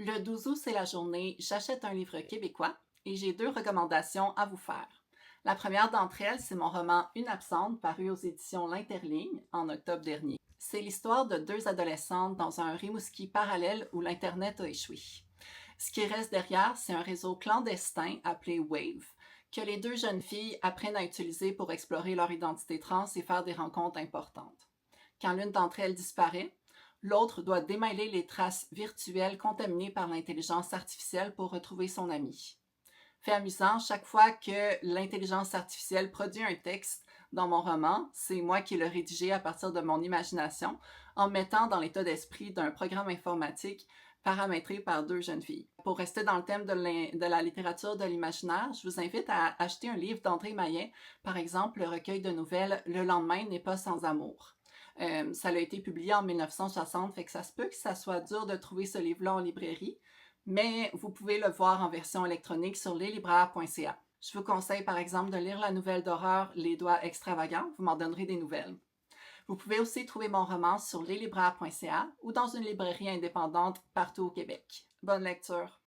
Le 12 août, c'est la journée J'achète un livre québécois et j'ai deux recommandations à vous faire. La première d'entre elles, c'est mon roman Une absente paru aux éditions L'Interligne en octobre dernier. C'est l'histoire de deux adolescentes dans un Rimouski parallèle où l'Internet a échoué. Ce qui reste derrière, c'est un réseau clandestin appelé Wave que les deux jeunes filles apprennent à utiliser pour explorer leur identité trans et faire des rencontres importantes. Quand l'une d'entre elles disparaît, l'autre doit démêler les traces virtuelles contaminées par l'intelligence artificielle pour retrouver son ami. Fait amusant, chaque fois que l'intelligence artificielle produit un texte dans mon roman, c'est moi qui le rédigé à partir de mon imagination, en mettant dans l'état d'esprit d'un programme informatique paramétré par deux jeunes filles. Pour rester dans le thème de la littérature de l'imaginaire, je vous invite à acheter un livre d'André Maillet, par exemple le recueil de nouvelles Le lendemain n'est pas sans amour. Ça a été publié en 1960, fait que ça se peut que ça soit dur de trouver ce livre-là en librairie, mais vous pouvez le voir en version électronique sur leslibraires.ca. Je vous conseille par exemple de lire la nouvelle d'horreur Les doigts extravagants, vous m'en donnerez des nouvelles. Vous pouvez aussi trouver mon roman sur leslibraires.ca ou dans une librairie indépendante partout au Québec. Bonne lecture!